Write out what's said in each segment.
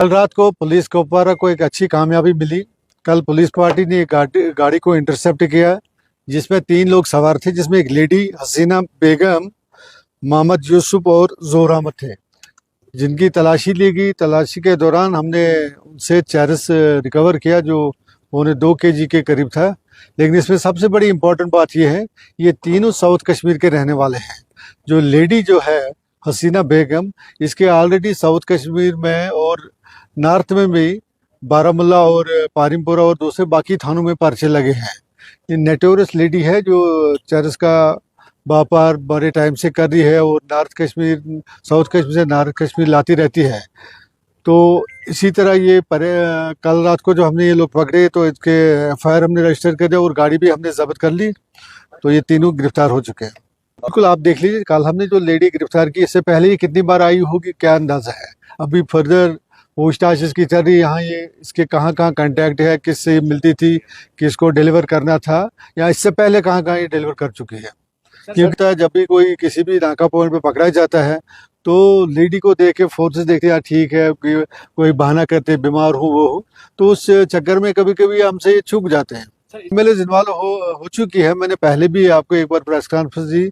कल रात को पुलिस कुपवारा को एक अच्छी कामयाबी मिली। कल पुलिस पार्टी ने एक गाड़ी को इंटरसेप्ट किया जिसमें 3 लोग सवार थे, जिसमें एक लेडी हसीना बेगम, मोहम्मद यूसुफ और जोहर अहमद थे, जिनकी तलाशी ली गई। तलाशी के दौरान हमने उनसे चरस रिकवर किया जो उन्हें 2 kg के करीब था। लेकिन इसमें सबसे बड़ी इम्पोर्टेंट बात यह है, ये तीनों साउथ कश्मीर के रहने वाले हैं। जो लेडी जो है हसीना बेगम, इसके ऑलरेडी साउथ कश्मीर में और नॉर्थ में भी बारामूला और पारिमपुरा और दूसरे बाकी थानों में पर्चे लगे हैं। ये नेटोरियस लेडी है जो चरस का व्यापार बड़े टाइम से कर रही है और साउथ कश्मीर से नॉर्थ कश्मीर लाती रहती है। तो इसी तरह ये कल रात को जो हमने ये लोग पकड़े तो इसके FIR हमने रजिस्टर कर दिया और गाड़ी भी हमने जब्त कर ली। तो ये तीनों गिरफ्तार हो चुके हैं। बिल्कुल आप देख लीजिए, कल हमने जो लेडी गिरफ्तार की, इससे पहले ये कितनी बार आई होगी क्या अंदाजा है। अभी फर्दर पूछताछ इसकी चल रही है। यहाँ ये इसके कहाँ कहाँ कांटेक्ट है, किससे ये मिलती थी, किसको डिलीवर करना था, या इससे पहले कहाँ कहाँ ये डिलीवर कर चुकी है। क्योंकि जब भी कोई किसी भी नाका पॉइंट पे पकड़ा जाता है तो लेडी को देख के फोर्सेस देखते हैं, ठीक है, कोई बहाना करते बीमार हो वो हो, तो उस चक्कर में कभी कभी हमसे ये चूक जाते हैं। मेरे इन्वॉल्व हो चुकी है। मैंने पहले भी आपको एक बार प्रेस कॉन्फ्रेंस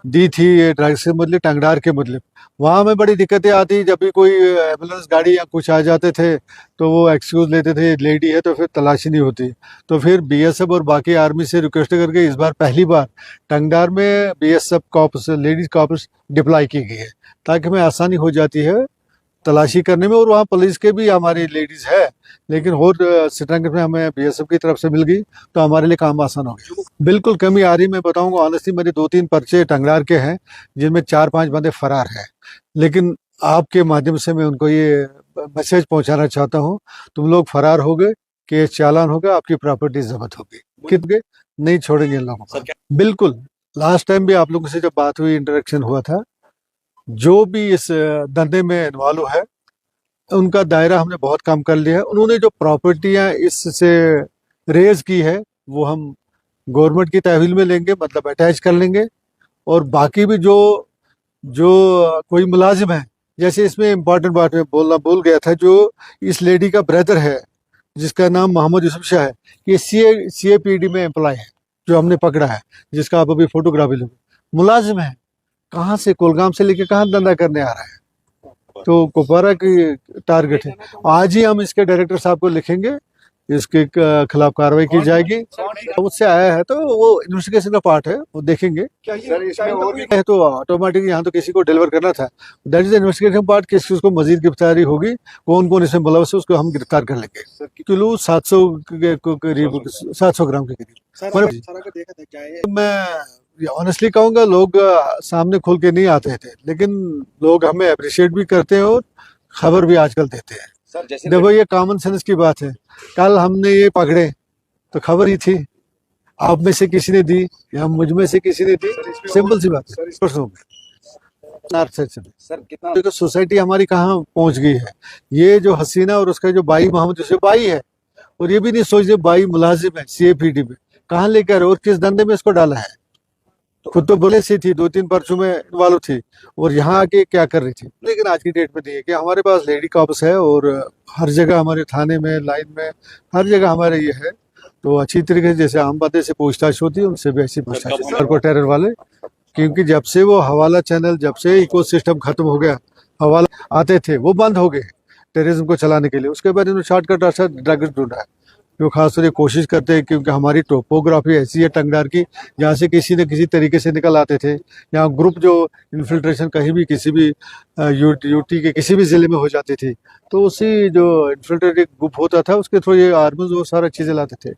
दी थी ये ड्रग्स के मतलब टंगडार के मतलब। वहाँ में बड़ी दिक्कतें आती, जब भी कोई एम्बुलेंस गाड़ी या कुछ आ जाते थे तो वो एक्सक्यूज लेते थे लेडी है, तो फिर तलाशी नहीं होती। तो फिर BSF और बाकी आर्मी से रिक्वेस्ट करके इस बार पहली बार टंगडार में BSF cops, ladies cops deploy की गई है, ताकि हमें आसानी हो जाती है तलाशी करने में। और वहाँ पुलिस के भी हमारी लेडीज है, लेकिन और स्ट्रेंथ में हमें BSF की तरफ से मिल गई तो हमारे लिए काम आसान हो गया। बिल्कुल कमी आ रही। मैं बताऊंगा ऑनेस्टली, मेरे 2-3 पर्चे टंगडार के हैं जिनमें 4-5 बंदे फरार हैं। लेकिन आपके माध्यम से मैं उनको ये मैसेज पहुंचाना चाहता हूं, तुम लोग फरार हो गए, केस चालान होगा, आपकी प्रॉपर्टी जब्त होगी, कितने नहीं छोड़ेंगे इन लोगों को। बिल्कुल लास्ट टाइम भी आप लोगों से जब बात हुई, इंटरेक्शन हुआ था, जो भी इस धंधे में इन्वॉल्व है उनका दायरा हमने बहुत कम कर लिया है। उन्होंने जो प्रॉपर्टियां इससे रेज की है वो हम गवर्नमेंट की तहवील में लेंगे, मतलब अटैच कर लेंगे। और बाकी भी जो कोई मुलाजिम है, जैसे इसमें इम्पोर्टेंट बात में बोलना भूल गया था, जो इस लेडी का ब्रदर है जिसका नाम मोहम्मद यूसुफ शाह है, ये CAPD में एम्प्लॉय है जो हमने पकड़ा है, जिसका आप अभी फोटोग्राफी लोगे, मुलाजिम है। कहाँ से, कुलगाम से लेके कहाँ धंधा करने आ रहा है। तो कुपवारा की टारगेट है। आज ही हम इसके डायरेक्टर साहब को लिखेंगे, इसके खिलाफ कार्रवाई की जाएगी। उससे आया है तो वो इन्वेस्टिगेशन का पार्ट है, वो देखेंगे। है तो ऑटोमेटिक यहाँ तो किसी को डिलीवर करना था, दैट इज इन्वेस्टिगेशन पार्ट। किस को मजीद गिरफ्तारी होगी, कौन कौन इसमें मुलव्वस है, उसको हम गिरफ्तार कर लेंगे। किलो 700 के करीब, 700 ग्राम के करीब। मैं ऑनेस्टली कहूँगा, लोग सामने खुल के नहीं आते थे, लेकिन लोग हमें अप्रिशिएट भी करते हैं और खबर भी आजकल देते हैं। देखो ये कॉमन सेंस की बात है। कल हमने ये पकड़े तो खबर ही थी, आप में से किसी ने दी या मुझ में से किसी ने दी, सिंपल सी बात है। सर कितना सोसाइटी हमारी कहाँ पहुंच गई है। ये जो हसीना और उसका जो भाई मोहम्मद यूसुफ भाई है, और ये भी नहीं सोच रहे भाई मुलाजिम है CAPD में, कहाँ लेकर और किस धंधे में इसको डाला है। खुद तो बोले सी थी, 2-3 पर्चों में इन्वॉल्व थी, और यहाँ आके क्या कर रही थी। लेकिन आज की डेट में नहीं है कि हमारे पास लेडी कॉप्स है और हर जगह हमारे थाने में, लाइन में, हर जगह हमारे ये है। तो अच्छी तरीके से जैसे आम बंदे से पूछताछ होती है, उनसे भी ऐसी पूछताछ को टेरर वाले, क्योंकि जब से वो हवाला चैनल, जब से इकोसिस्टम खत्म हो गया, हवाला आते थे वो बंद हो गए टेररिज्म को चलाने के लिए। उसके बाद इन्होंने शॉर्टकट रास्ता ड्रग्स ढूंढा है, जो खासतौर से कोशिश करते हैं, क्योंकि हमारी टोपोग्राफी ऐसी है टंगडार की, जहाँ से किसी न किसी तरीके से निकल आते थे। यहाँ ग्रुप जो इन्फिल्ट्रेशन कहीं भी किसी भी यूटी के किसी भी ज़िले में हो जाती थी, तो उसी जो इन्फिल्ट्रेटिव ग्रुप होता था उसके थ्रू ये आर्मीज वो सारा चीज़ें लाते थे।